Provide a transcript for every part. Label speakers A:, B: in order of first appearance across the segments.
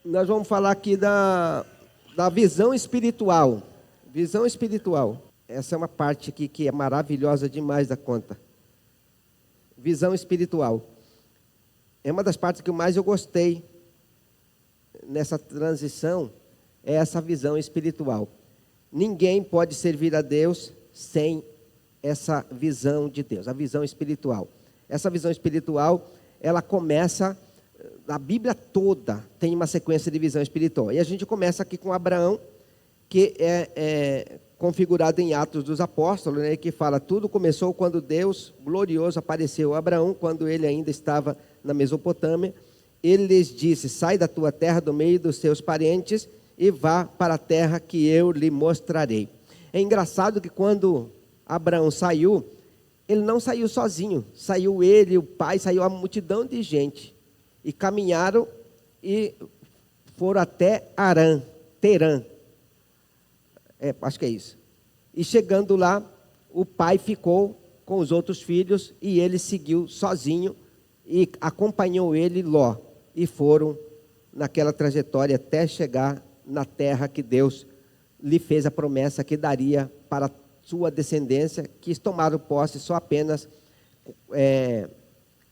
A: Nós vamos falar aqui da visão espiritual. Visão espiritual. Essa é uma parte aqui que é maravilhosa demais da conta. Visão espiritual. É uma das partes que mais eu gostei nessa transição, é essa visão espiritual. Ninguém pode servir a Deus sem essa visão de Deus, a visão espiritual. Essa visão espiritual, ela começa, a Bíblia toda tem uma sequência de visão espiritual. E a gente começa aqui com Abraão, que é configurado em Atos dos Apóstolos, né, que fala, tudo começou quando Deus glorioso apareceu a Abraão, quando ele ainda estava na Mesopotâmia. Ele lhes disse, sai da tua terra, do meio dos seus parentes, e vá para a terra que eu lhe mostrarei. É engraçado que quando Abraão saiu, ele não saiu sozinho, saiu ele, o pai, saiu a multidão de gente, e caminharam e foram até Terã, acho que é isso. E chegando lá, o pai ficou com os outros filhos, e ele seguiu sozinho, e acompanhou ele Ló, e foram naquela trajetória até chegar na terra que Deus lhe fez a promessa que daria para sua descendência, que tomaram posse só apenas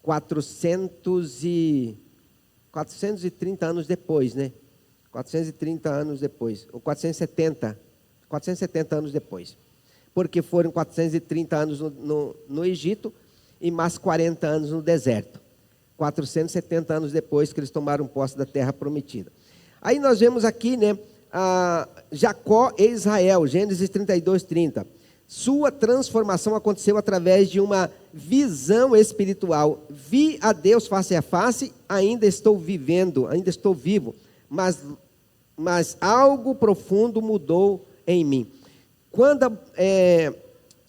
A: 430 anos depois, né? 430 anos depois, ou 470 anos depois. Porque foram 430 anos no Egito e mais 40 anos no deserto. 470 anos depois que eles tomaram posse da terra prometida. Aí nós vemos aqui, né, Jacó e Israel, Gênesis 32, 30. Sua transformação aconteceu através de uma visão espiritual. Vi a Deus face a face, ainda estou vivendo, ainda estou vivo, mas algo profundo mudou em mim. Quando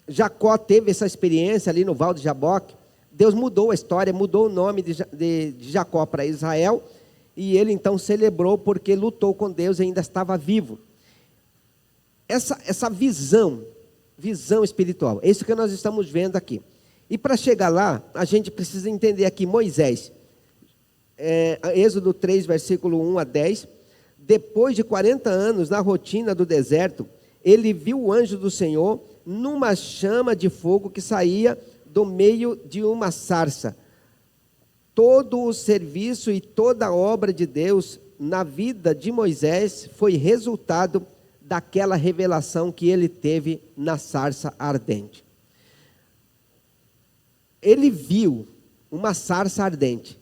A: Jacó teve essa experiência ali no Val de Jaboque, Deus mudou a história, mudou o nome de Jacó para Israel, e ele então celebrou porque lutou com Deus e ainda estava vivo. Essa visão espiritual, é isso que nós estamos vendo aqui. E para chegar lá, a gente precisa entender aqui Moisés, Êxodo 3, versículo 1 a 10, depois de 40 anos na rotina do deserto, ele viu o anjo do Senhor numa chama de fogo que saía do meio de uma sarça. Todo o serviço e toda a obra de Deus na vida de Moisés foi resultado daquela revelação que ele teve na sarça ardente. Ele viu uma sarça ardente.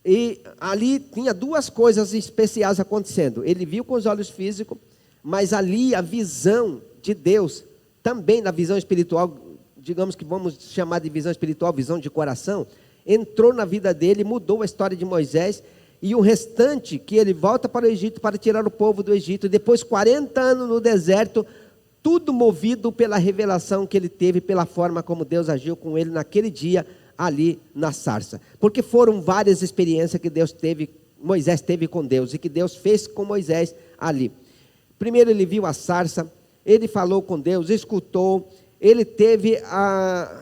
A: E ali tinha duas coisas especiais acontecendo. Ele viu com os olhos físicos, mas ali a visão de Deus, também na visão espiritual, digamos que vamos chamar de visão espiritual, visão de coração, entrou na vida dele, mudou a história de Moisés, e o restante, que ele volta para o Egito para tirar o povo do Egito, depois 40 anos no deserto, tudo movido pela revelação que ele teve, pela forma como Deus agiu com ele naquele dia, ali na sarça. Porque foram várias experiências que Moisés teve com Deus, e que Deus fez com Moisés ali. Primeiro ele viu a sarça, ele falou com Deus, escutou, ele teve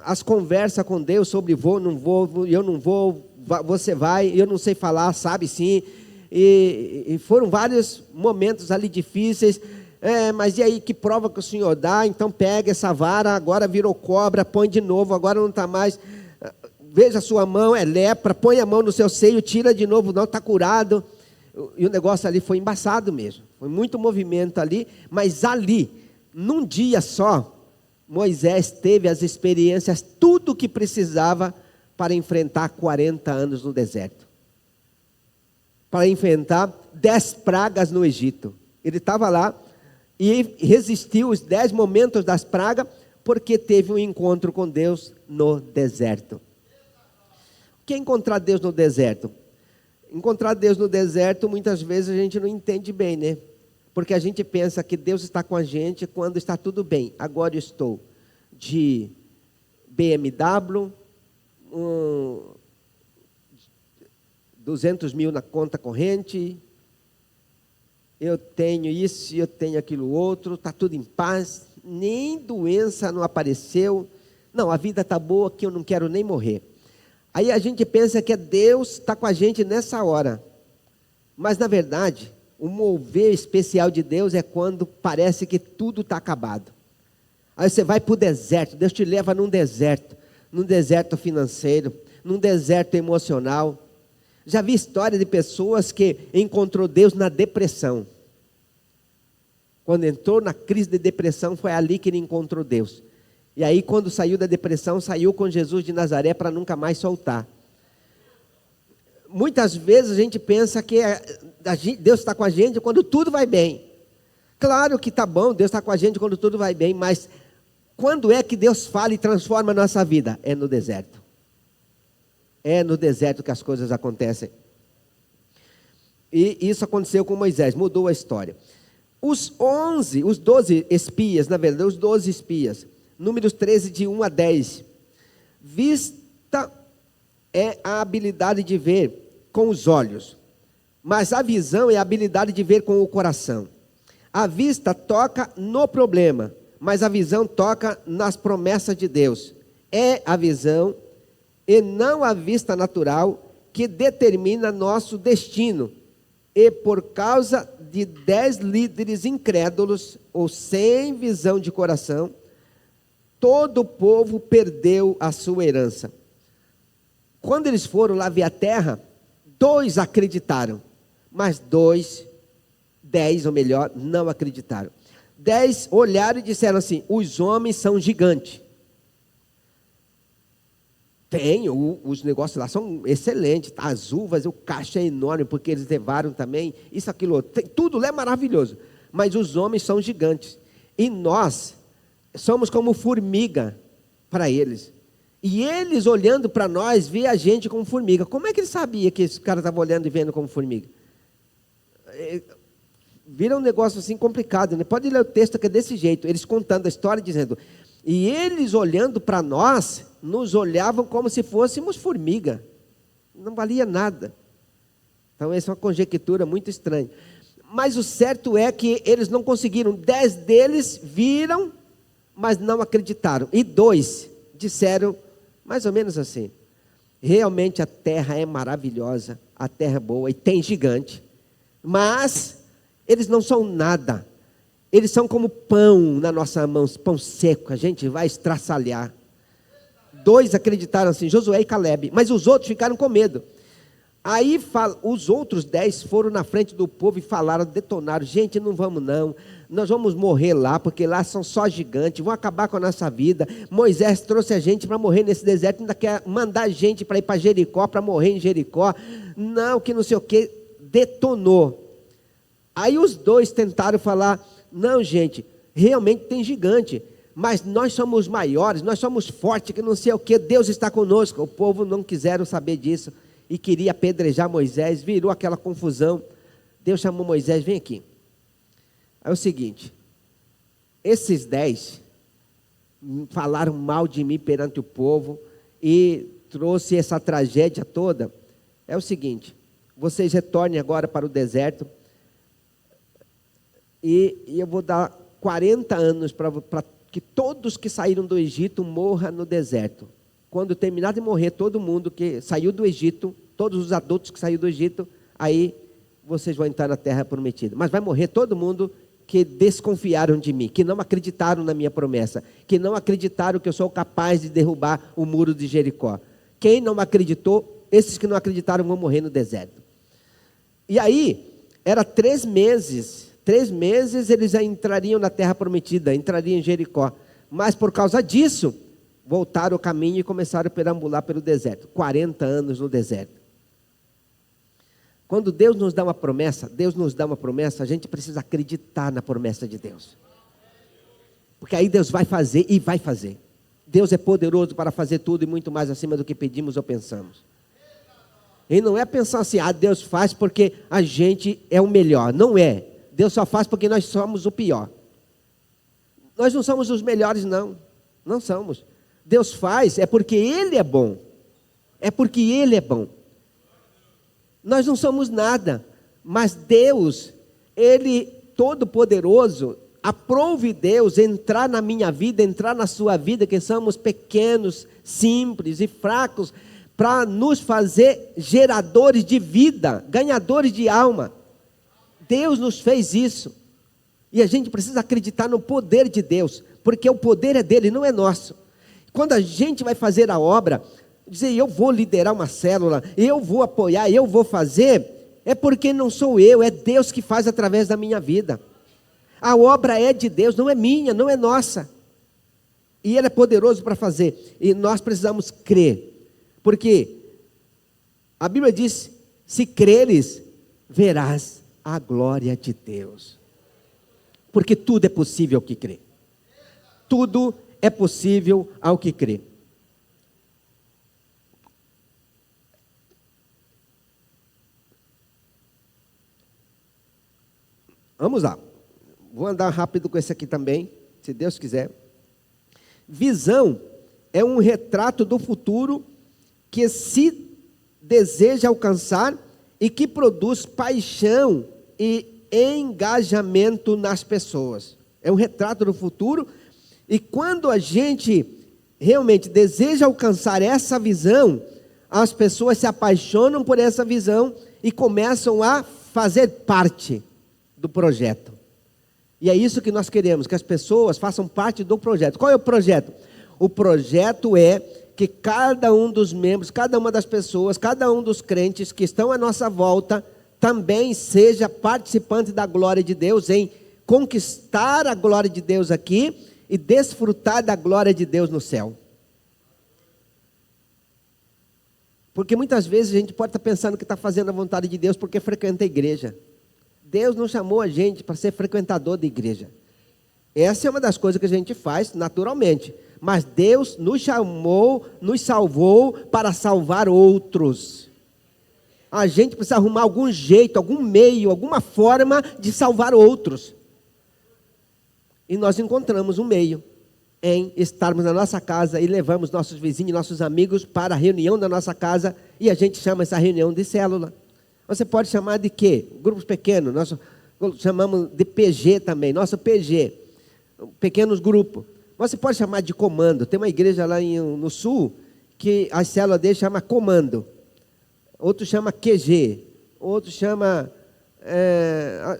A: as conversas com Deus sobre vou, não vou, eu não vou, você vai, eu não sei falar, sabe sim. E foram vários momentos ali difíceis, mas e aí, que prova que o Senhor dá? Então pega essa vara, agora virou cobra, põe de novo, agora não está mais, veja a sua mão, é lepra, põe a mão no seu seio, tira de novo, não, está curado. E o negócio ali foi embaçado mesmo, foi muito movimento ali, mas ali, num dia só, Moisés teve as experiências, tudo o que precisava para enfrentar 40 anos no deserto. Para enfrentar 10 pragas no Egito. Ele estava lá e resistiu os 10 momentos das pragas, porque teve um encontro com Deus no deserto. O que é encontrar Deus no deserto? Encontrar Deus no deserto, muitas vezes a gente não entende bem, né? Porque a gente pensa que Deus está com a gente quando está tudo bem. Agora eu estou de BMW, 200 mil na conta corrente, eu tenho isso, eu tenho aquilo outro, está tudo em paz, nem doença não apareceu, não, a vida está boa que eu não quero nem morrer. Aí a gente pensa que Deus está com a gente nessa hora. Mas na verdade, o mover especial de Deus é quando parece que tudo está acabado. Aí você vai para o deserto, Deus te leva num deserto financeiro, num deserto emocional. Já vi história de pessoas que encontrou Deus na depressão. Quando entrou na crise de depressão, foi ali que ele encontrou Deus. E aí, quando saiu da depressão, saiu com Jesus de Nazaré para nunca mais soltar. Muitas vezes a gente pensa que Deus está com a gente quando tudo vai bem. Claro que está bom, Deus está com a gente quando tudo vai bem, mas quando é que Deus fala e transforma a nossa vida? É no deserto. É no deserto que as coisas acontecem. E isso aconteceu com Moisés, mudou a história. Os 12 espias, na verdade, os 12 espias, Números 13, de 1 a 10. Vista é a habilidade de ver com os olhos, mas a visão é a habilidade de ver com o coração. A vista toca no problema, mas a visão toca nas promessas de Deus. É a visão e não a vista natural que determina nosso destino. E por causa de 10 líderes incrédulos ou sem visão de coração, todo o povo perdeu a sua herança. Quando eles foram lá ver a terra, 2 acreditaram, mas 10 ou melhor, não acreditaram. 10 olharam e disseram assim: os homens são gigantes. Os negócios lá são excelentes, tá? As uvas, o caixa é enorme, porque eles levaram também, isso, aquilo, tudo lá é maravilhoso, mas os homens são gigantes, e nós somos como formiga para eles, e eles olhando para nós, vê a gente como formiga. Como é que ele sabia que esse cara estava olhando e vendo como formiga? Vira um negócio assim complicado, né? Pode ler o texto que é desse jeito, eles contando a história, dizendo, e eles olhando para nós, nos olhavam como se fôssemos formiga, não valia nada. Então essa é uma conjectura muito estranha, mas o certo é que eles não conseguiram. 10 deles viram, mas não acreditaram, e 2 disseram mais ou menos assim: realmente a terra é maravilhosa, a terra é boa e tem gigante, mas eles não são nada, eles são como pão na nossa mão, pão seco, a gente vai estraçalhar. 2 acreditaram assim, Josué e Calebe, mas os outros ficaram com medo. Aí os outros 10 foram na frente do povo e falaram, detonaram: gente, não vamos não, nós vamos morrer lá, porque lá são só gigantes, vão acabar com a nossa vida. Moisés trouxe a gente para morrer nesse deserto, ainda quer mandar a gente para ir para Jericó, para morrer em Jericó, não, que não sei o que, detonou. Aí os 2 tentaram falar: não, gente, realmente tem gigante, mas nós somos maiores, nós somos fortes, que não sei o que, Deus está conosco. O povo não quiseram saber disso e queria apedrejar Moisés, virou aquela confusão. Deus chamou Moisés: vem aqui. É o seguinte, esses 10 falaram mal de mim perante o povo e trouxe essa tragédia toda. É o seguinte, vocês retornem agora para o deserto e eu vou dar 40 anos para que todos que saíram do Egito morram no deserto. Quando terminar de morrer todo mundo que saiu do Egito, todos os adultos que saíram do Egito, aí vocês vão entrar na terra prometida. Mas vai morrer todo mundo que desconfiaram de mim, que não acreditaram na minha promessa, que não acreditaram que eu sou capaz de derrubar o muro de Jericó. Quem não acreditou, esses que não acreditaram vão morrer no deserto. E aí, era 3 meses eles já entrariam na terra prometida, entrariam em Jericó. Mas por causa disso, voltaram o caminho e começaram a perambular pelo deserto. 40 anos no deserto. Quando Deus nos dá uma promessa, a gente precisa acreditar na promessa de Deus. Porque aí Deus vai fazer e vai fazer. Deus é poderoso para fazer tudo e muito mais acima do que pedimos ou pensamos. E não é pensar assim, Deus faz porque a gente é o melhor. Não é. Deus só faz porque nós somos o pior. Nós não somos os melhores, não. Não somos. Deus faz é porque Ele é bom. É porque Ele é bom. Nós não somos nada, mas Deus, Ele todo-poderoso, aprove Deus entrar na minha vida, entrar na sua vida, que somos pequenos, simples e fracos, para nos fazer geradores de vida, ganhadores de alma. Deus nos fez isso. E a gente precisa acreditar no poder de Deus, porque o poder é dele, não é nosso. Quando a gente vai fazer a obra, dizer eu vou liderar uma célula, eu vou apoiar, eu vou fazer, é porque não sou eu, é Deus que faz através da minha vida. A obra é de Deus, não é minha, não é nossa. E Ele é poderoso para fazer. E nós precisamos crer. Porque a Bíblia diz, se creres, verás a glória de Deus. Porque tudo é possível ao que crê. Tudo é possível ao que crê. Vamos lá. Vou andar rápido com esse aqui também, se Deus quiser. Visão é um retrato do futuro que se deseja alcançar e que produz paixão e engajamento nas pessoas. É um retrato do futuro, e quando a gente realmente deseja alcançar essa visão, as pessoas se apaixonam por essa visão e começam a fazer parte do projeto. E é isso que nós queremos, que as pessoas façam parte do projeto. Qual é o projeto? O projeto é que cada um dos membros, cada uma das pessoas, cada um dos crentes que estão à nossa volta, também seja participante da glória de Deus, em conquistar a glória de Deus aqui e desfrutar da glória de Deus no céu. Porque muitas vezes a gente pode estar pensando que está fazendo a vontade de Deus porque frequenta a igreja. Deus não chamou a gente para ser frequentador de igreja. Essa é uma das coisas que a gente faz naturalmente. Mas Deus nos chamou, nos salvou para salvar outros. A gente precisa arrumar algum jeito, algum meio, alguma forma de salvar outros. E nós encontramos um meio em estarmos na nossa casa e levamos nossos vizinhos, nossos amigos para a reunião da nossa casa, e a gente chama essa reunião de célula. Você pode chamar de quê? Grupos pequenos, nós chamamos de PG também, nosso PG, pequenos grupos. Você pode chamar de comando. Tem uma igreja lá no sul, que a célula dele chama comando. Outro chama QG, outro chama,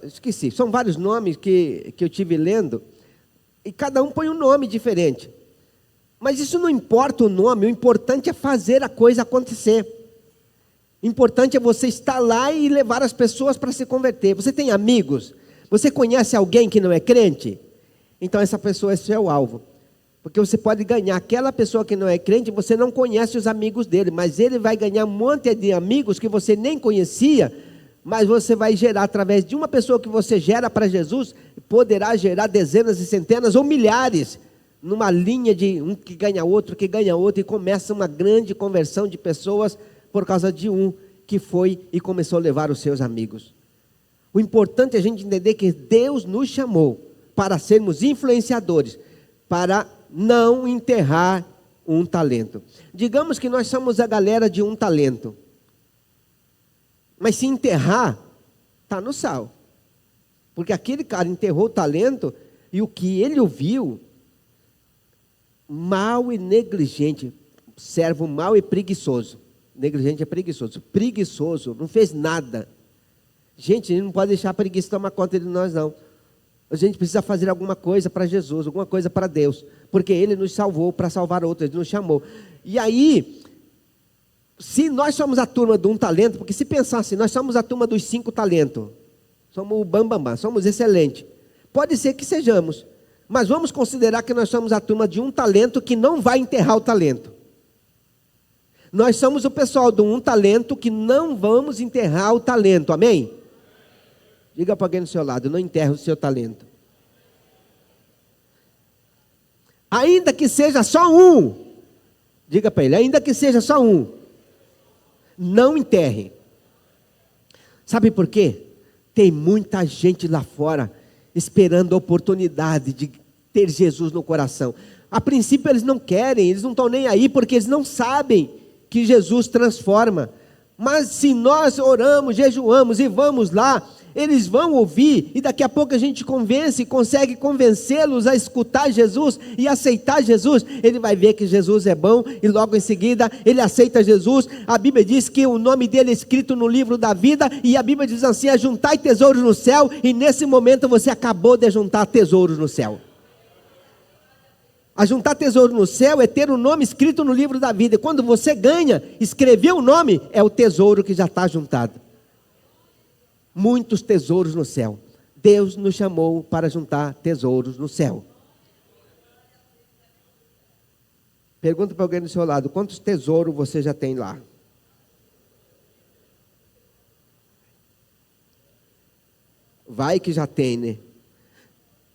A: esqueci, são vários nomes que eu tive lendo, e cada um põe um nome diferente. Mas isso não importa o nome, o importante é fazer a coisa acontecer. O importante é você estar lá e levar as pessoas para se converter. Você tem amigos? Você conhece alguém que não é crente? Então essa pessoa é seu alvo. Porque você pode ganhar aquela pessoa que não é crente, você não conhece os amigos dele, mas ele vai ganhar um monte de amigos que você nem conhecia, mas você vai gerar, através de uma pessoa que você gera para Jesus, poderá gerar dezenas e centenas ou milhares, numa linha de um que ganha outro, e começa uma grande conversão de pessoas, por causa de um que foi e começou a levar os seus amigos. O importante é a gente entender que Deus nos chamou para sermos influenciadores, para não enterrar um talento. Digamos que nós somos a galera de um talento, mas se enterrar, está no sal. Porque aquele cara enterrou o talento, e o que ele ouviu, mau e negligente, servo mau e preguiçoso. Negligente é preguiçoso. Preguiçoso, não fez nada. Gente, a gente não pode deixar a preguiça tomar conta de nós, não. A gente precisa fazer alguma coisa para Jesus, alguma coisa para Deus, porque Ele nos salvou para salvar outros, Ele nos chamou. E aí, se nós somos a turma de um talento, porque se pensar assim, nós somos a turma dos 5 talentos, somos o bambambam, somos excelentes, pode ser que sejamos, mas vamos considerar que nós somos a turma de um talento que não vai enterrar o talento. Nós somos o pessoal de um talento que não vamos enterrar o talento, amém? Diga para alguém do seu lado, não enterra o seu talento. Ainda que seja só um, diga para ele, ainda que seja só um, não enterre. Sabe por quê? Tem muita gente lá fora esperando a oportunidade de ter Jesus no coração. A princípio eles não querem, eles não estão nem aí, porque eles não sabem que Jesus transforma. Mas se nós oramos, jejuamos e vamos lá, eles vão ouvir, e daqui a pouco a gente convence, consegue convencê-los a escutar Jesus e aceitar Jesus. Ele vai ver que Jesus é bom, e logo em seguida ele aceita Jesus. A Bíblia diz que o nome dele é escrito no livro da vida, e a Bíblia diz assim: ajuntai tesouros no céu, e nesse momento você acabou de juntar tesouros no céu. Ajuntar tesouro no céu é ter o nome escrito no livro da vida, e quando você ganha, escrever o nome, é o tesouro que já está juntado. Muitos tesouros no céu. Deus nos chamou para juntar tesouros no céu. Pergunta para alguém do seu lado: quantos tesouros você já tem lá? Vai que já tem, né?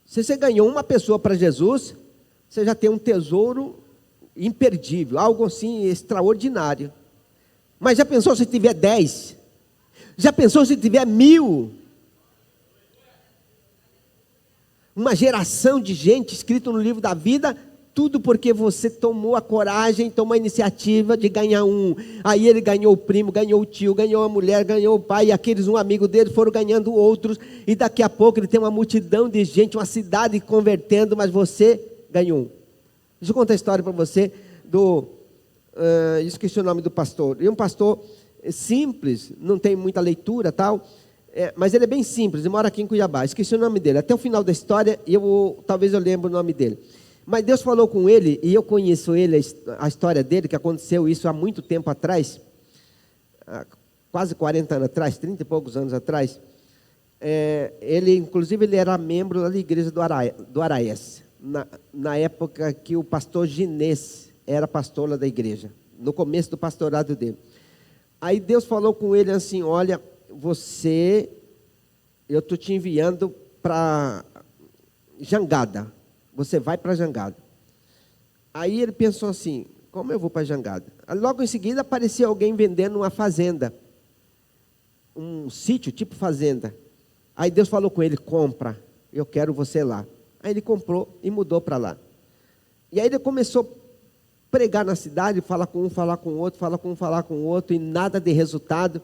A: Se você ganhou uma pessoa para Jesus, você já tem um tesouro imperdível, algo assim extraordinário. Mas já pensou se tiver 10? Já pensou se tiver 1000? Uma geração de gente escrito no livro da vida, tudo porque você tomou a coragem, tomou a iniciativa de ganhar um. Aí ele ganhou o primo, ganhou o tio, ganhou a mulher, ganhou o pai, e aqueles um amigo dele foram ganhando outros, e daqui a pouco ele tem uma multidão de gente, uma cidade convertendo, mas você ganhou um. Deixa eu contar a história para você esqueci o nome do pastor. E um pastor simples, não tem muita leitura tal, mas ele é bem simples, ele mora aqui em Cuiabá. Esqueci o nome dele, até o final da história, talvez eu lembre o nome dele. Mas Deus falou com ele, e eu conheço ele, a história dele, que aconteceu isso há muito tempo atrás, quase 40 anos atrás, 30 e poucos anos atrás. Inclusive, ele era membro da igreja do Araés, na época que o pastor Ginês era pastor lá da igreja, no começo do pastorado dele. Aí Deus falou com ele assim: olha, eu estou te enviando para Jangada, você vai para Jangada. Aí ele pensou assim: como eu vou para Jangada? Aí, logo em seguida apareceu alguém vendendo uma fazenda, um sítio tipo fazenda. Aí Deus falou com ele: compra, eu quero você lá. Aí ele comprou e mudou para lá. E aí ele começou a pregar na cidade, falar com um, falar com o outro, falar com um, falar com o outro, e nada de resultado.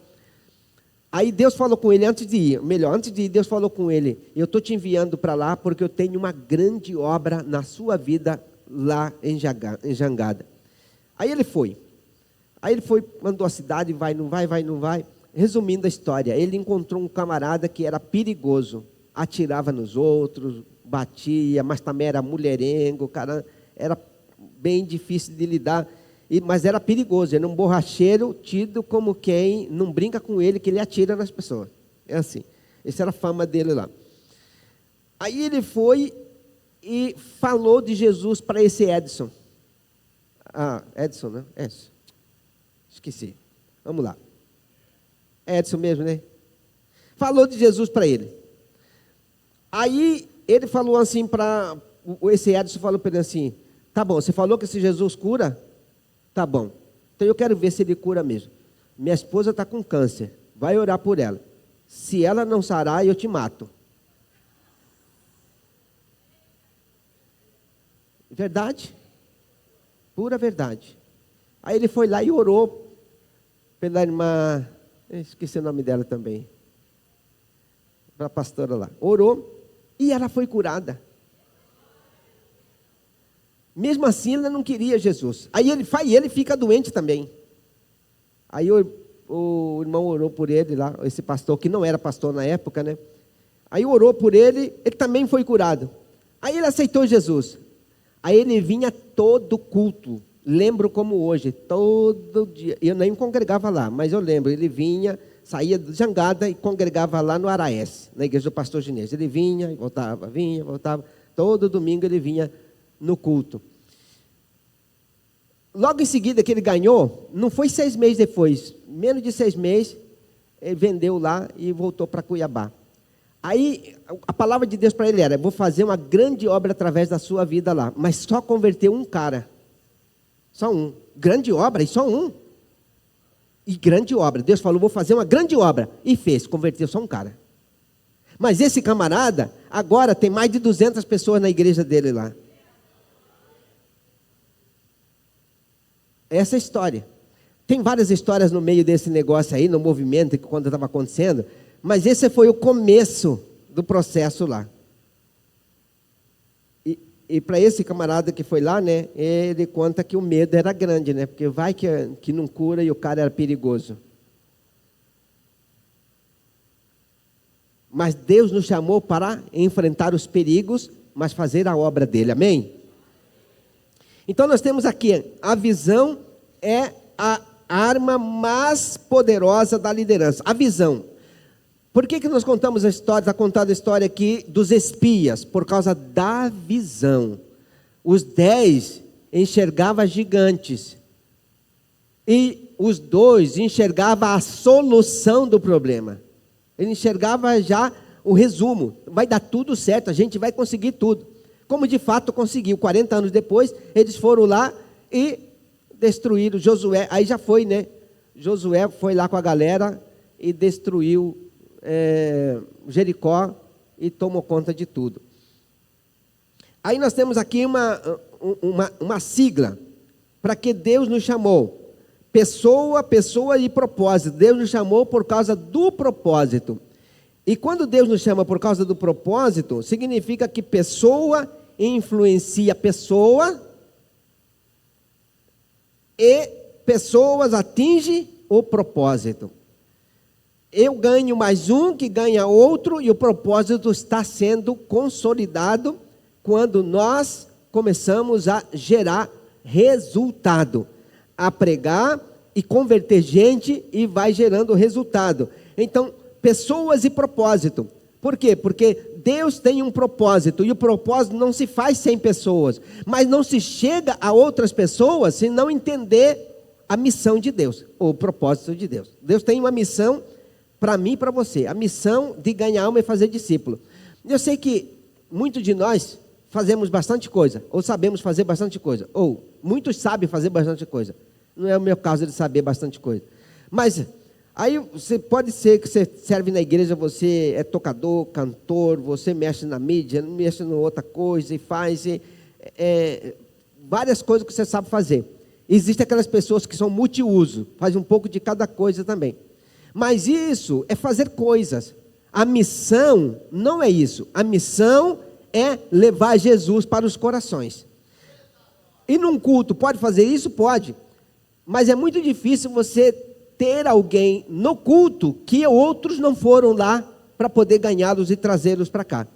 A: Aí Deus falou com ele antes de ir, Deus falou com ele: eu estou te enviando para lá porque eu tenho uma grande obra na sua vida lá em Jangada. Aí ele foi, mandou a cidade, vai, não vai, vai, não vai. Resumindo a história, ele encontrou um camarada que era perigoso, atirava nos outros, batia, mas também era mulherengo, cara, era bem difícil de lidar, mas era perigoso, era um borracheiro tido como quem não brinca com ele, que ele atira nas pessoas. É assim, essa era a fama dele lá. Aí ele foi e falou de Jesus para esse Edson. Edson, né? Edson. Esqueci. Vamos lá. Edson mesmo, né? Falou de Jesus para ele. Aí ele falou assim para... Esse Edson falou para ele assim: tá bom, você falou que esse Jesus cura? Tá bom. Então eu quero ver se ele cura mesmo. Minha esposa está com câncer. Vai orar por ela. Se ela não sarar, eu te mato. Verdade? Pura verdade. Aí ele foi lá e orou pela irmã... Esqueci o nome dela também. Para a pastora lá. Orou e ela foi curada. Mesmo assim, ela não queria Jesus. Aí ele fica doente também. Aí o irmão orou por ele lá, esse pastor, que não era pastor na época, né? Aí orou por ele, ele também foi curado. Aí ele aceitou Jesus. Aí ele vinha todo culto. Lembro como hoje, todo dia. Eu nem congregava lá, mas eu lembro, ele vinha, saía de Jangada e congregava lá no Araés, na igreja do pastor Ginês. Ele vinha e voltava, todo domingo ele vinha no culto. Logo em seguida que ele ganhou, não foi 6 meses depois, menos de 6 meses, ele vendeu lá e voltou para Cuiabá. Aí a palavra de Deus para ele era: vou fazer uma grande obra através da sua vida lá, mas só converteu um cara. Só um. Grande obra e só um. E grande obra. Deus falou: vou fazer uma grande obra. E fez, converteu só um cara. Mas esse camarada, agora tem mais de 200 pessoas na igreja dele lá. Essa é a história. Tem várias histórias no meio desse negócio aí, no movimento, que quando estava acontecendo. Mas esse foi o começo do processo lá. E para esse camarada que foi lá, né, ele conta que o medo era grande, né, porque vai que não cura e o cara era perigoso. Mas Deus nos chamou para enfrentar os perigos, mas fazer a obra dele, amém? Então nós temos aqui, a visão é a arma mais poderosa da liderança, a visão. Por que nós contamos a história, está contada a história aqui dos espias? Por causa da visão. Os 10 enxergavam gigantes. E os 2 enxergavam a solução do problema. Ele enxergava já o resumo. Vai dar tudo certo, a gente vai conseguir tudo. Como de fato conseguiu. 40 anos depois, eles foram lá e destruíram Josué. Aí já foi, né? Josué foi lá com a galera e destruiu Jericó e tomou conta de tudo. Aí nós temos aqui uma sigla para que Deus nos chamou. Pessoa e propósito. Deus nos chamou por causa do propósito. E quando Deus nos chama por causa do propósito, significa que pessoa influencia pessoa e pessoas atingem o propósito. Eu ganho mais um, que ganha outro, e o propósito está sendo consolidado quando nós começamos a gerar resultado, a pregar e converter gente, e vai gerando resultado. Então, pessoas e propósito. Por quê? Porque Deus tem um propósito, e o propósito não se faz sem pessoas, mas não se chega a outras pessoas se não entender a missão de Deus, ou o propósito de Deus. Deus tem uma missão para mim e para você, a missão de ganhar alma e fazer discípulo. Eu sei que muitos de nós fazemos bastante coisa, ou sabemos fazer bastante coisa, ou muitos sabem fazer bastante coisa. Não é o meu caso de saber bastante coisa. Mas aí você pode ser que você serve na igreja, você é tocador, cantor, você mexe na mídia, mexe em outra coisa e faz várias coisas que você sabe fazer. Existem aquelas pessoas que são multiuso, fazem um pouco de cada coisa também. Mas isso é fazer coisas. A missão não é isso. A missão é levar Jesus para os corações. E num culto pode fazer isso? Pode. Mas é muito difícil você ter alguém no culto que outros não foram lá para poder ganhá-los e trazê-los para cá.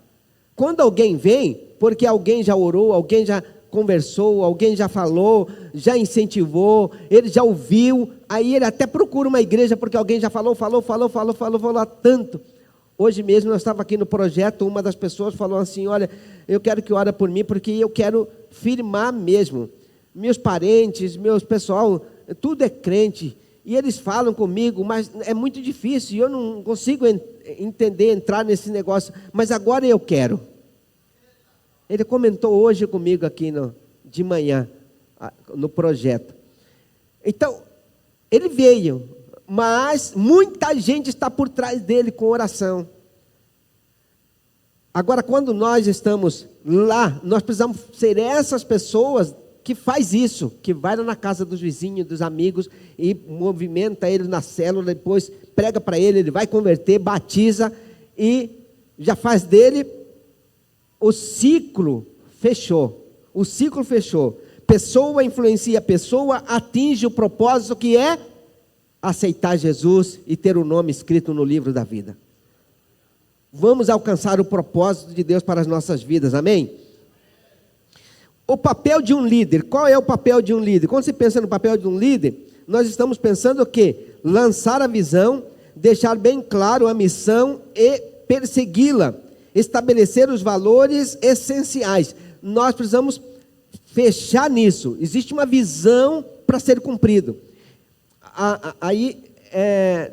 A: Quando alguém vem, porque alguém já orou, alguém já conversou, alguém já falou, já incentivou, ele já ouviu, aí ele até procura uma igreja porque alguém já falou tanto. Hoje mesmo nós estávamos aqui no projeto, uma das pessoas falou assim, olha, eu quero que ore por mim porque eu quero firmar mesmo. Meus parentes, meus pessoal, tudo é crente, e eles falam comigo, mas é muito difícil, e eu não consigo entender, entrar nesse negócio, mas agora eu quero. Ele comentou hoje comigo aqui de manhã, no projeto. Então, ele veio, mas muita gente está por trás dele com oração. Agora, quando nós estamos lá, nós precisamos ser essas pessoas que faz isso, que vai lá na casa dos vizinhos, dos amigos, e movimenta ele na célula, depois prega para ele vai converter, batiza, e já faz dele. O ciclo fechou. O ciclo fechou. Pessoa influencia pessoa, atinge o propósito que é aceitar Jesus e ter o nome escrito no livro da vida. Vamos alcançar o propósito de Deus para as nossas vidas, amém? O papel de um líder, qual é o papel de um líder? Quando você pensa no papel de um líder, nós estamos pensando o quê? Lançar a visão, deixar bem claro a missão e persegui-la. Estabelecer os valores essenciais. Nós precisamos fechar nisso. Existe uma visão para ser cumprido.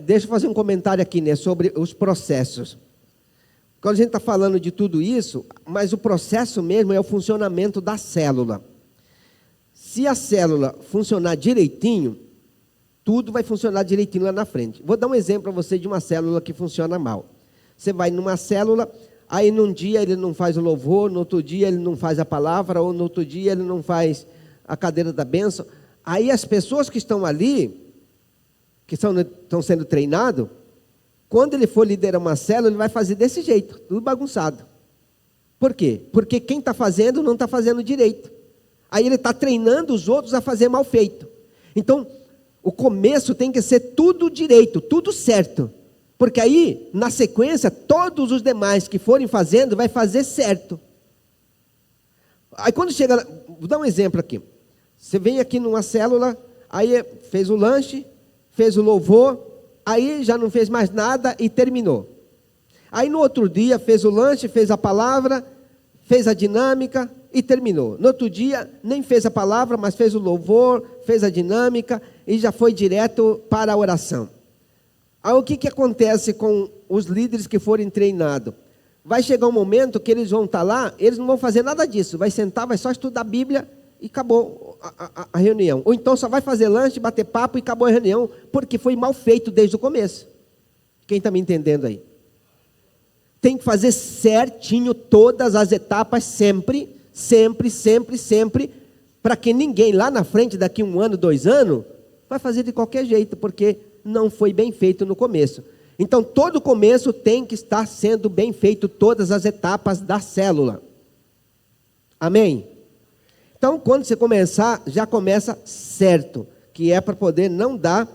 A: Deixa eu fazer um comentário aqui, né, sobre os processos. Quando a gente está falando de tudo isso, mas o processo mesmo é o funcionamento da célula. Se a célula funcionar direitinho, tudo vai funcionar direitinho lá na frente. Vou dar um exemplo para você de uma célula que funciona mal. Você vai numa célula, aí num dia ele não faz o louvor, no outro dia ele não faz a palavra, ou no outro dia ele não faz a cadeira da bênção. Aí as pessoas que estão ali, que estão sendo treinadas, Quando ele for liderar uma célula, ele vai fazer desse jeito, tudo bagunçado. Por quê? Porque quem está fazendo não está fazendo direito. Aí ele está treinando os outros a fazer mal feito. Então, o começo tem que ser tudo direito, tudo certo. Porque aí, na sequência, todos os demais que forem fazendo, vai fazer certo. Aí quando chega, vou dar um exemplo aqui. Você vem aqui numa célula, aí fez o lanche, fez o louvor, aí já não fez mais nada e terminou. Aí no outro dia fez o lanche, fez a palavra, fez a dinâmica e terminou. No outro dia nem fez a palavra, mas fez o louvor, fez a dinâmica e já foi direto para a oração. Aí o que acontece com os líderes que forem treinados? Vai chegar um momento que eles vão estar lá, eles não vão fazer nada disso, vai sentar, vai só estudar a Bíblia e acabou a reunião. Ou então só vai fazer lanche, bater papo e acabou a reunião, porque foi mal feito desde o começo. Quem está me entendendo aí? Tem que fazer certinho todas as etapas sempre, para que ninguém lá na frente, daqui 1 ano, 2 anos, vai fazer de qualquer jeito, porque não foi bem feito no começo. Então, todo começo tem que estar sendo bem feito, todas as etapas da célula. Amém? Então, quando você começar, já começa certo, que é para poder não dar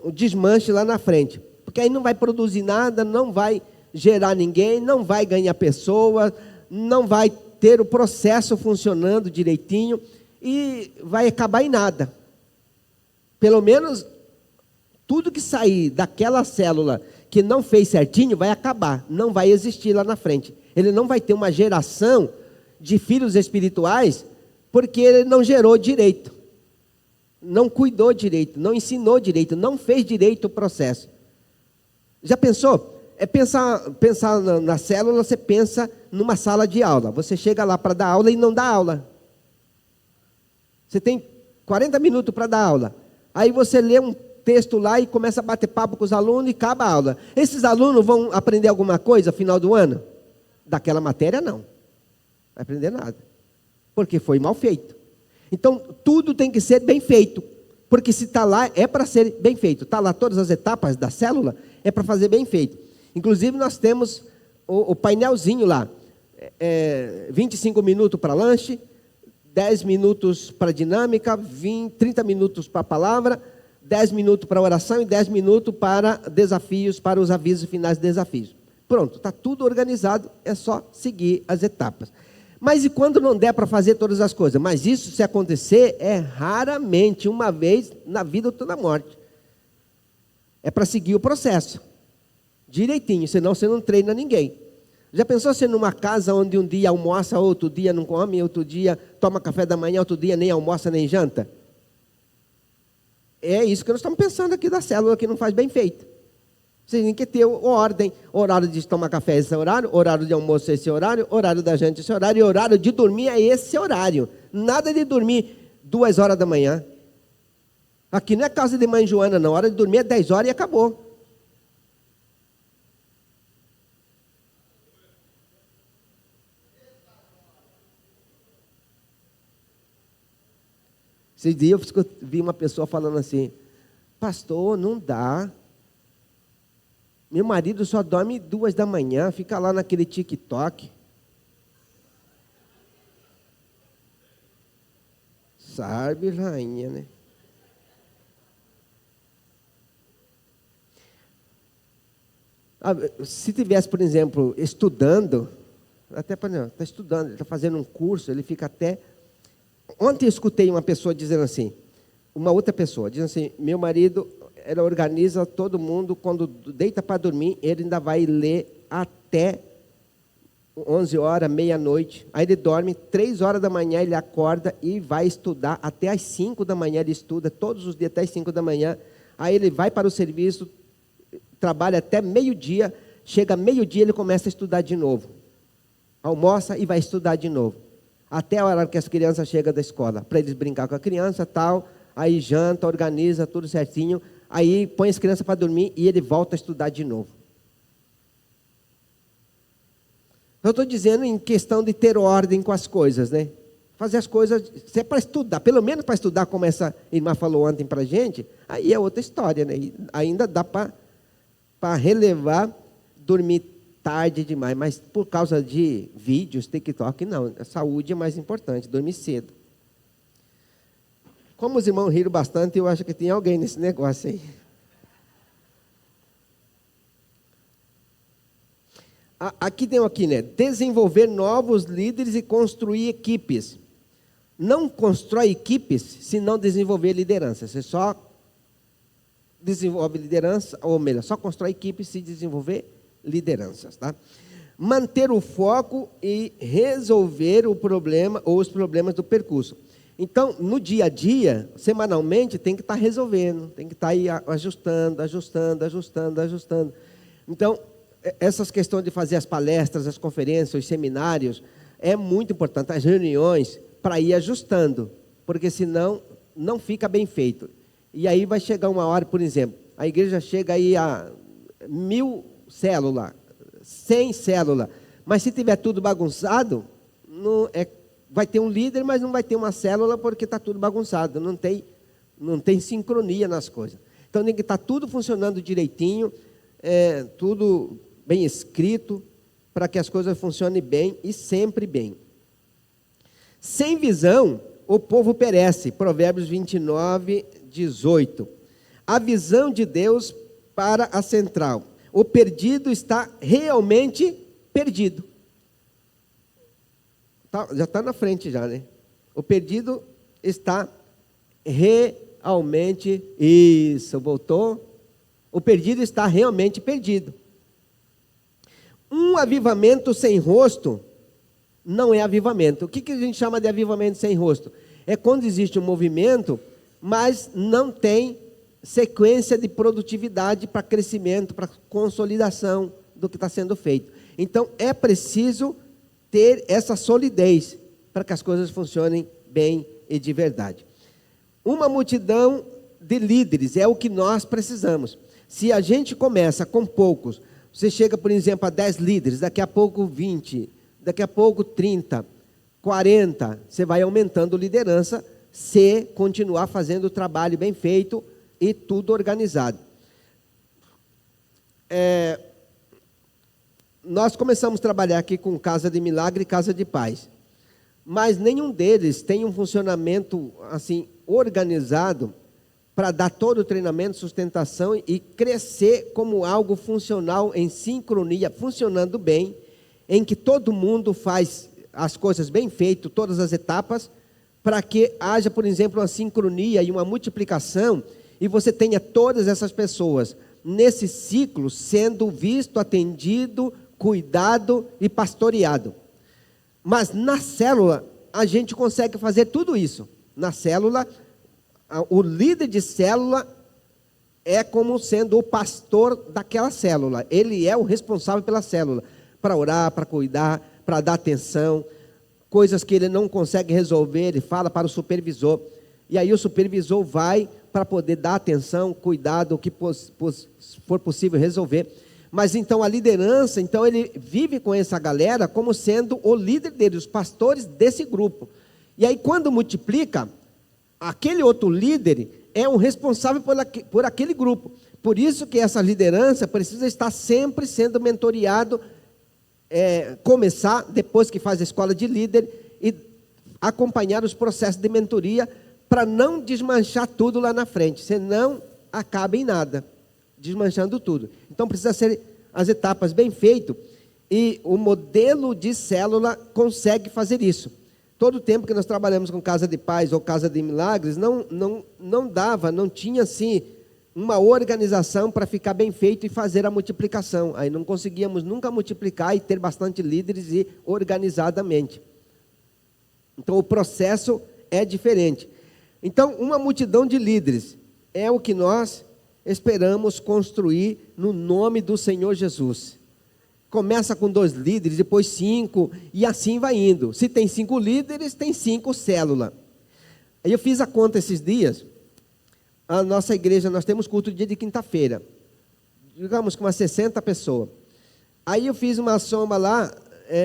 A: o desmanche lá na frente. Porque aí não vai produzir nada, não vai gerar ninguém, não vai ganhar pessoa, não vai ter o processo funcionando direitinho e vai acabar em nada. Pelo menos, tudo que sair daquela célula que não fez certinho vai acabar, não vai existir lá na frente. Ele não vai ter uma geração de filhos espirituais porque ele não gerou direito, não cuidou direito, não ensinou direito, não fez direito o processo. Já pensou? Pensar na célula, você pensa numa sala de aula. Você chega lá para dar aula e não dá aula. Você tem 40 minutos para dar aula. Aí você lê um texto lá e começa a bater papo com os alunos e acaba a aula. Esses alunos vão aprender alguma coisa no final do ano? Daquela matéria, não. Não vai aprender nada. Porque foi mal feito. Então, tudo tem que ser bem feito. Porque se está lá, é para ser bem feito. Está lá todas as etapas da célula, é para fazer bem feito. Inclusive, nós temos o painelzinho lá. 25 minutos para lanche, 10 minutos para dinâmica, 30 minutos para a palavra, 10 minutos para oração e 10 minutos para desafios, para os avisos finais de desafios. Pronto, está tudo organizado, é só seguir as etapas. Mas e quando não der para fazer todas as coisas? Mas isso, se acontecer, é raramente, uma vez na vida ou na morte. É para seguir o processo direitinho, senão você não treina ninguém. Já pensou você numa casa onde um dia almoça, outro dia não come, outro dia toma café da manhã, outro dia nem almoça nem janta? É isso que nós estamos pensando aqui da célula que não faz bem feito. Você tem que ter ordem, horário de tomar café é esse horário, horário de almoço é esse horário, horário da janta é esse horário, e horário de dormir é esse horário. Nada de dormir 2 horas da manhã. Aqui não é casa de mãe Joana, não. A hora de dormir é 10 horas e acabou. Esses dias eu vi uma pessoa falando assim: pastor, não dá. Meu marido só dorme 2 da manhã, fica lá naquele TikTok. Sabe, rainha, né? Se tivesse, por exemplo, estudando, até para não, está estudando, ele está fazendo um curso, ele fica até... Ontem eu escutei uma pessoa dizendo assim, uma outra pessoa, dizendo assim, meu marido, ele organiza todo mundo, quando deita para dormir, ele ainda vai ler até 11 horas, meia-noite, aí ele dorme, 3 horas da manhã ele acorda e vai estudar, até às 5 da manhã ele estuda, todos os dias até às 5 da manhã, aí ele vai para o serviço, trabalha até meio-dia, chega meio-dia ele começa a estudar de novo, almoça e vai estudar de novo, até a hora que as crianças chegam da escola, para eles brincar com a criança tal, aí janta, organiza tudo certinho, aí põe as crianças para dormir e ele volta a estudar de novo. Eu estou dizendo em questão de ter ordem com as coisas, né? Fazer as coisas, se é para estudar, pelo menos para estudar, como essa irmã falou ontem para a gente, aí é outra história, né? E ainda dá para para relevar, dormir tarde demais, mas por causa de vídeos, TikTok, não. A saúde é mais importante, dormir cedo. Como os irmãos riram bastante, eu acho que tem alguém nesse negócio aí. Aqui tem né? Desenvolver novos líderes e construir equipes. Não constrói equipes se não desenvolver liderança. Você só desenvolve liderança, ou melhor, só constrói equipes se desenvolver lideranças, tá? Manter o foco e resolver o problema ou os problemas do percurso. Então, no dia a dia, semanalmente, tem que estar resolvendo, tem que estar aí ajustando. Então, essas questões de fazer as palestras, as conferências, os seminários, é muito importante, as reuniões, para ir ajustando, porque senão não fica bem feito. E aí vai chegar uma hora, por exemplo, a igreja chega aí a 1000 células, 100 células, mas se tiver tudo bagunçado, vai ter um líder, mas não vai ter uma célula porque está tudo bagunçado, não tem sincronia nas coisas. Então tem que estar tudo funcionando direitinho, tudo bem escrito, para que as coisas funcionem bem e sempre bem. Sem visão, o povo perece. Provérbios 29, 18. A visão de Deus para a central. O perdido está realmente perdido. Já está na frente já, né? O perdido está realmente... Isso, voltou. O perdido está realmente perdido. Um avivamento sem rosto não é avivamento. O que a gente chama de avivamento sem rosto? É quando existe um movimento, mas não tem sequência de produtividade para crescimento, para consolidação do que está sendo feito. Então, é preciso ter essa solidez para que as coisas funcionem bem e de verdade. Uma multidão de líderes é o que nós precisamos. Se a gente começa com poucos, você chega, por exemplo, a 10 líderes, daqui a pouco 20, daqui a pouco 30, 40, você vai aumentando liderança, se continuar fazendo o trabalho bem feito e tudo organizado. Nós começamos a trabalhar aqui com Casa de Milagre e Casa de Paz, mas nenhum deles tem um funcionamento assim organizado para dar todo o treinamento, sustentação e crescer como algo funcional, em sincronia, funcionando bem, em que todo mundo faz as coisas bem feitas, todas as etapas, para que haja, por exemplo, uma sincronia e uma multiplicação, e você tenha todas essas pessoas nesse ciclo sendo visto, atendido, cuidado e pastoreado. Mas na célula, a gente consegue fazer tudo isso. Na célula, o líder de célula é como sendo o pastor daquela célula. Ele é o responsável pela célula, para orar, para cuidar, para dar atenção. Coisas que ele não consegue resolver, ele fala para o supervisor. E aí o supervisor vai para poder dar atenção, cuidado, o que for possível resolver. Mas então a liderança, então ele vive com essa galera como sendo o líder dele, os pastores desse grupo. E aí quando multiplica, aquele outro líder é o responsável por aquele grupo. Por isso que essa liderança precisa estar sempre sendo mentoreado, começar, depois que faz a escola de líder, e acompanhar os processos de mentoria, para não desmanchar tudo lá na frente, senão acaba em nada, desmanchando tudo. Então precisa ser as etapas bem feitas, e o modelo de célula consegue fazer isso. Todo o tempo que nós trabalhamos com Casa de Paz ou Casa de Milagres, não tinha assim uma organização para ficar bem feito e fazer a multiplicação. Aí não conseguíamos nunca multiplicar e ter bastante líderes e organizadamente. Então o processo é diferente. Então uma multidão de líderes é o que nós esperamos construir no nome do Senhor Jesus. Começa com 2 líderes, depois 5, e assim vai indo. Se tem 5 líderes, tem 5 células. Aí eu fiz a conta esses dias. A nossa igreja, nós temos culto dia de quinta-feira. Digamos que umas 60 pessoas. Aí eu fiz uma soma lá,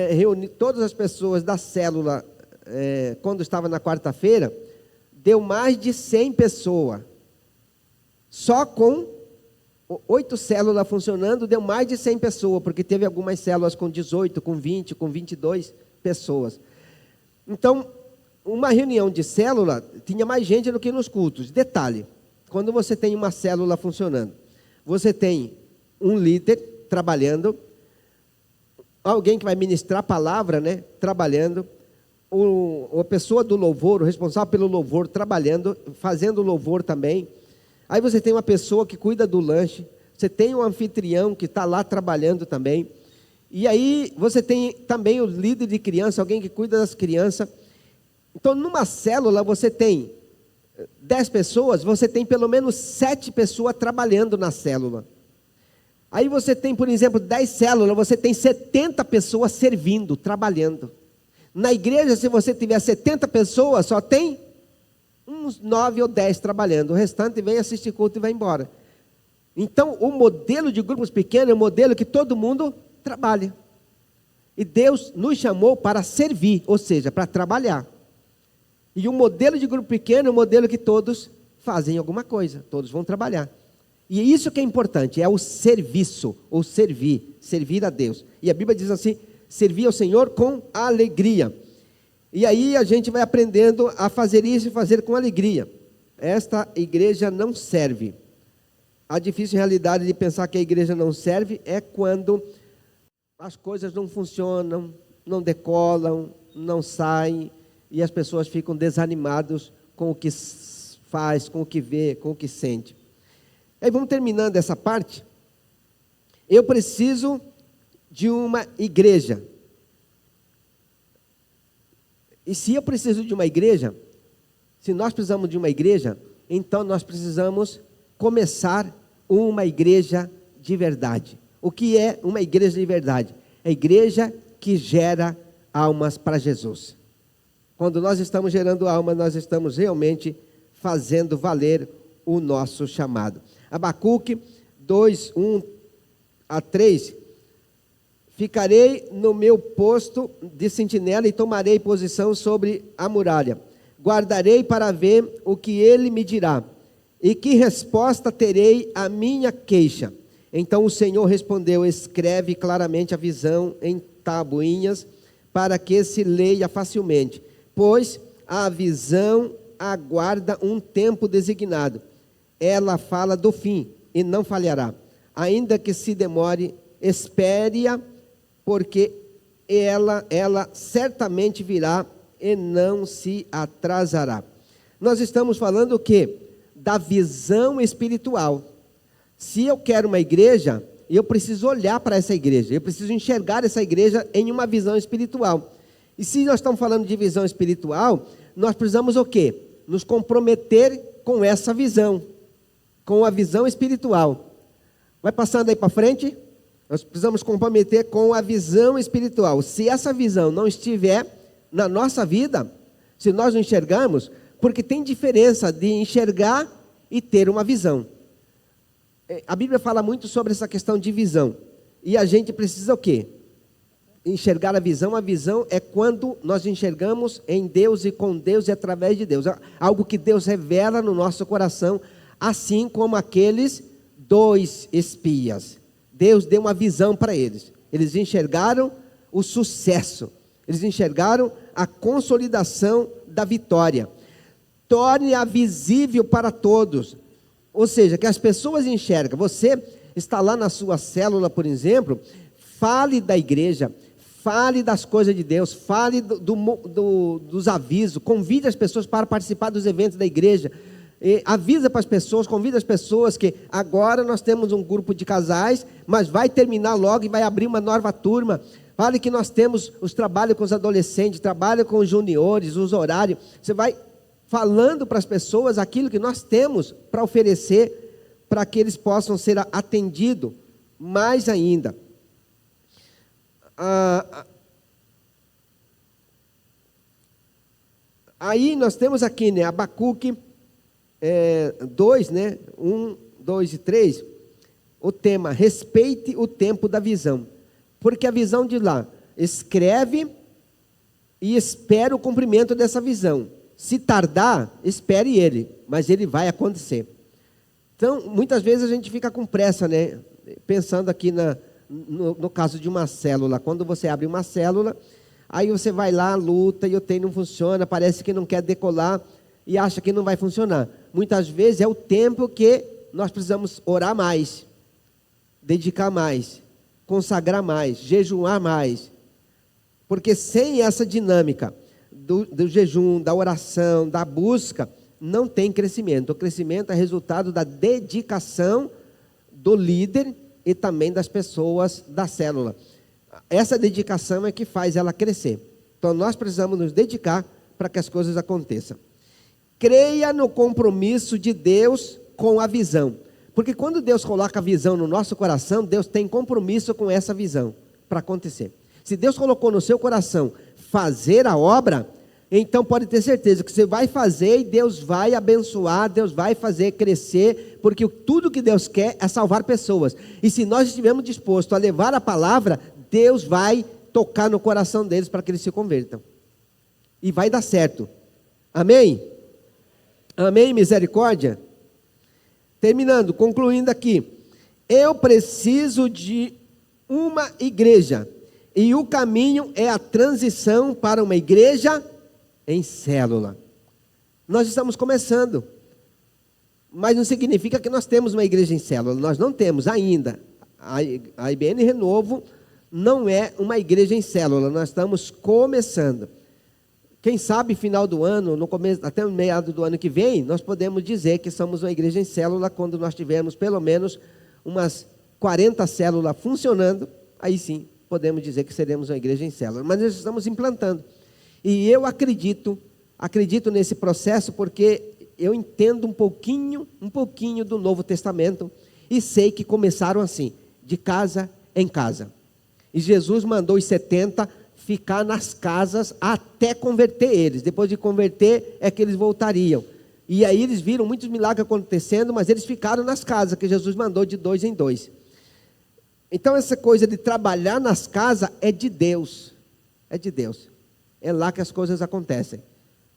A: reuni todas as pessoas da célula, quando estava na quarta-feira, deu mais de 100 pessoas. Só com 8 células funcionando, deu mais de 100 pessoas, porque teve algumas células com 18, com 20, com 22 pessoas. Então, uma reunião de célula tinha mais gente do que nos cultos. Detalhe, quando você tem uma célula funcionando, você tem um líder trabalhando, alguém que vai ministrar a palavra, né, trabalhando, a pessoa do louvor, o responsável pelo louvor, trabalhando, fazendo louvor também. Aí você tem uma pessoa que cuida do lanche, você tem um anfitrião que está lá trabalhando também. E aí você tem também o líder de criança, alguém que cuida das crianças. Então, numa célula, você tem 10 pessoas, você tem pelo menos 7 pessoas trabalhando na célula. Aí você tem, por exemplo, 10 células, você tem 70 pessoas servindo, trabalhando. Na igreja, se você tiver 70 pessoas, só tem uns 9 ou 10 trabalhando. O restante vem assistir culto e vai embora. Então, o modelo de grupos pequenos é um modelo que todo mundo trabalha. E Deus nos chamou para servir, ou seja, para trabalhar. E o modelo de grupo pequeno é um modelo que todos fazem alguma coisa, todos vão trabalhar. E é isso que é importante, é o serviço, ou servir a Deus. E a Bíblia diz assim, servir ao Senhor com alegria. E aí a gente vai aprendendo a fazer isso e fazer com alegria. Esta igreja não serve. A difícil realidade de pensar que a igreja não serve é quando as coisas não funcionam, não decolam, não saem, e as pessoas ficam desanimadas com o que faz, com o que vê, com o que sente. Aí vamos terminando essa parte. Eu preciso de uma igreja. E se eu preciso de uma igreja, se nós precisamos de uma igreja, então nós precisamos começar uma igreja de verdade. O que é uma igreja de verdade? É a igreja que gera almas para Jesus. Quando nós estamos gerando almas, nós estamos realmente fazendo valer o nosso chamado. Abacuque 2, 1 a 3. Ficarei no meu posto de sentinela e tomarei posição sobre a muralha. Guardarei para ver o que ele me dirá. E que resposta terei à minha queixa? Então o Senhor respondeu, escreve claramente a visão em tabuinhas, para que se leia facilmente. Pois a visão aguarda um tempo designado. Ela fala do fim e não falhará. Ainda que se demore, espere-a, porque ela certamente virá e não se atrasará. Nós estamos falando o quê? Da visão espiritual. Se eu quero uma igreja, eu preciso olhar para essa igreja, eu preciso enxergar essa igreja em uma visão espiritual. E se nós estamos falando de visão espiritual, nós precisamos o quê? Nos comprometer com essa visão, com a visão espiritual. Vai passando aí para frente. Nós precisamos comprometer com a visão espiritual. Se essa visão não estiver na nossa vida, se nós não enxergarmos, porque tem diferença de enxergar e ter uma visão. A Bíblia fala muito sobre essa questão de visão. E a gente precisa o quê? Enxergar a visão. A visão é quando nós enxergamos em Deus e com Deus e através de Deus. Algo que Deus revela no nosso coração, assim como aqueles 2 espias. Deus deu uma visão para eles. Eles enxergaram o sucesso. Eles enxergaram a consolidação da vitória. Torne-a visível para todos. Ou seja, que as pessoas enxergam. Você está lá na sua célula, por exemplo, fale da igreja, fale das coisas de Deus, fale dos avisos, convide as pessoas para participar dos eventos da igreja. Avisa para as pessoas, convida as pessoas que agora nós temos um grupo de casais, mas vai terminar logo e vai abrir uma nova turma. Fale que nós temos os trabalhos com os adolescentes, trabalho com os juniores, os horários. Você vai falando para as pessoas aquilo que nós temos para oferecer, para que eles possam ser atendidos mais ainda. Aí nós temos aqui, né, Abacuque 2, né, 1, 2 e 3, o tema, respeite o tempo da visão. Porque a visão de lá, escreve e espera o cumprimento dessa visão. Se tardar, espere ele, mas ele vai acontecer. Então, muitas vezes a gente fica com pressa, né? Pensando aqui no caso de uma célula. Quando você abre uma célula, aí você vai lá, luta e o trem não funciona, parece que não quer decolar e acha que não vai funcionar. Muitas vezes é o tempo que nós precisamos orar mais, dedicar mais, consagrar mais, jejuar mais. Porque sem essa dinâmica do jejum, da oração, da busca, não tem crescimento. O crescimento é resultado da dedicação do líder e também das pessoas da célula. Essa dedicação é que faz ela crescer. Então nós precisamos nos dedicar para que as coisas aconteçam. Creia no compromisso de Deus com a visão. Porque quando Deus coloca a visão no nosso coração, Deus tem compromisso com essa visão para acontecer. Se Deus colocou no seu coração fazer a obra, então pode ter certeza que você vai fazer e Deus vai abençoar, Deus vai fazer crescer, porque tudo que Deus quer é salvar pessoas. E se nós estivermos dispostos a levar a palavra, Deus vai tocar no coração deles para que eles se convertam. E vai dar certo. Amém? Amém, misericórdia? Terminando, concluindo aqui. Eu preciso de uma igreja. E o caminho é a transição para uma igreja em célula. Nós estamos começando. Mas não significa que nós temos uma igreja em célula. Nós não temos ainda. A IBN Renovo não é uma igreja em célula. Nós estamos começando. Quem sabe final do ano, no começo, até o meado do ano que vem, nós podemos dizer que somos uma igreja em célula quando nós tivermos pelo menos umas 40 células funcionando. Aí sim, podemos dizer que seremos uma igreja em célula. Mas nós estamos implantando. E eu acredito nesse processo porque eu entendo um pouquinho do Novo Testamento e sei que começaram assim, de casa em casa. E Jesus mandou os 70 ficar nas casas até converter eles. Depois de converter é que eles voltariam. E aí eles viram muitos milagres acontecendo, mas eles ficaram nas casas que Jesus mandou de 2 em 2. Então essa coisa de trabalhar nas casas é de Deus. É de Deus. É lá que as coisas acontecem.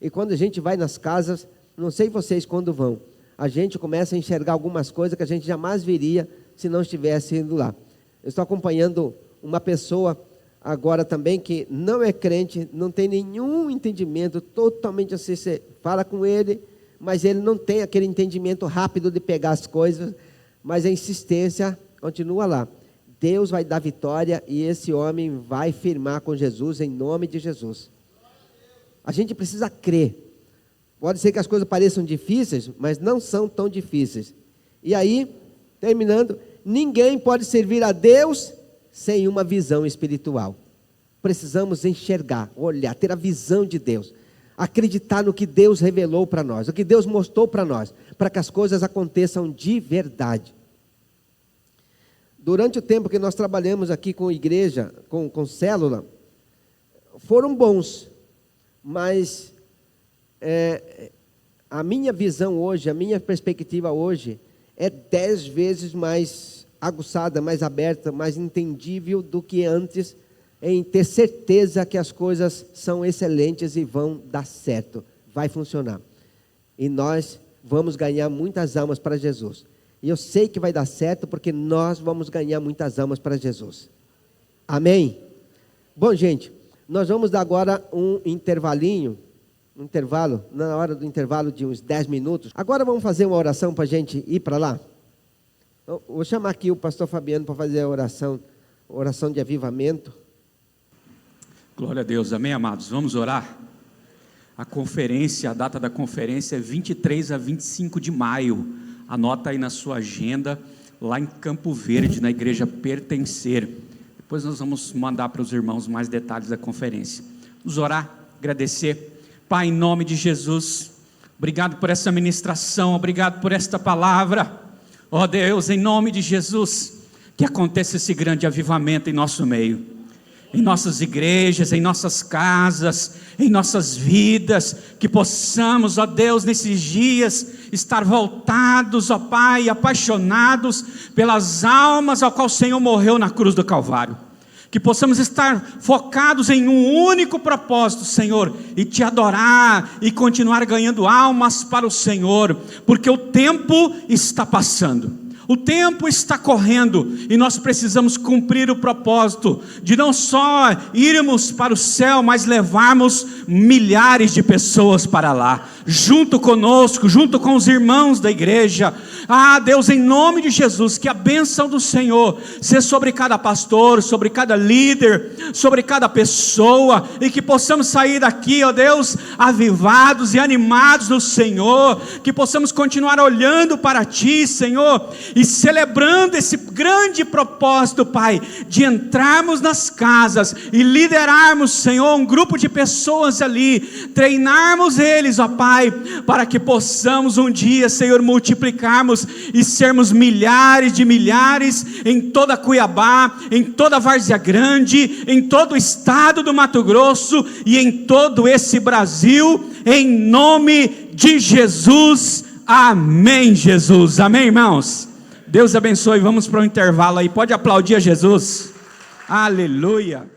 A: E quando a gente vai nas casas, não sei vocês quando vão, a gente começa a enxergar algumas coisas que a gente jamais veria se não estivesse indo lá. Eu estou acompanhando uma pessoa agora também que não é crente, não tem nenhum entendimento, totalmente assim, você fala com ele, mas ele não tem aquele entendimento rápido de pegar as coisas, mas a insistência continua lá. Deus vai dar vitória e esse homem vai firmar com Jesus em nome de Jesus. A gente precisa crer. Pode ser que as coisas pareçam difíceis, mas não são tão difíceis. E aí, terminando, ninguém pode servir a Deus sem uma visão espiritual. Precisamos enxergar, olhar, ter a visão de Deus. Acreditar no que Deus revelou para nós, o que Deus mostrou para nós, para que as coisas aconteçam de verdade. Durante o tempo que nós trabalhamos aqui com igreja, com célula, foram bons, mas a minha visão hoje, a minha perspectiva hoje, é 10 vezes mais aguçada, mais aberta, mais entendível do que antes, em ter certeza que as coisas são excelentes e vão dar certo, vai funcionar. E nós vamos ganhar muitas almas para Jesus. E eu sei que vai dar certo porque nós vamos ganhar muitas almas para Jesus. Amém? Bom, gente, nós vamos dar agora um intervalo, na hora do intervalo de uns 10 minutos. Agora vamos fazer uma oração para a gente ir para lá? Eu vou chamar aqui o pastor Fabiano para fazer a oração de avivamento.
B: Glória a Deus, amém, amados? Vamos orar? A data da conferência é 23 a 25 de maio. Anota aí na sua agenda, lá em Campo Verde, na igreja Pertencer. Depois nós vamos mandar para os irmãos mais detalhes da conferência. Vamos orar, agradecer. Pai, em nome de Jesus, obrigado por essa ministração, obrigado por esta palavra. Ó Deus, em nome de Jesus, que aconteça esse grande avivamento em nosso meio. Em nossas igrejas, em nossas casas, em nossas vidas, que possamos, ó Deus, nesses dias, estar voltados, ó Pai, apaixonados pelas almas ao qual o Senhor morreu na cruz do Calvário. que possamos estar focados em um único propósito, Senhor, e Te adorar e continuar ganhando almas para o Senhor, porque o tempo está passando. O tempo está correndo e nós precisamos cumprir o propósito de não só irmos para o céu, mas levarmos milhares de pessoas para lá, junto conosco, junto com os irmãos da igreja. Deus, em nome de Jesus, que a bênção do Senhor seja sobre cada pastor, sobre cada líder, sobre cada pessoa, e que possamos sair daqui, ó Deus, avivados e animados no Senhor, que possamos continuar olhando para Ti, Senhor, e celebrando esse grande propósito, Pai, de entrarmos nas casas e liderarmos, Senhor, um grupo de pessoas ali, treinarmos eles, ó Pai, para que possamos um dia, Senhor, multiplicarmos e sermos milhares de milhares em toda Cuiabá, em toda Várzea Grande, em todo o estado do Mato Grosso e em todo esse Brasil, em nome de Jesus. Amém, Jesus. Amém, irmãos. Deus abençoe. Vamos para o intervalo aí. Pode aplaudir a Jesus. Aleluia.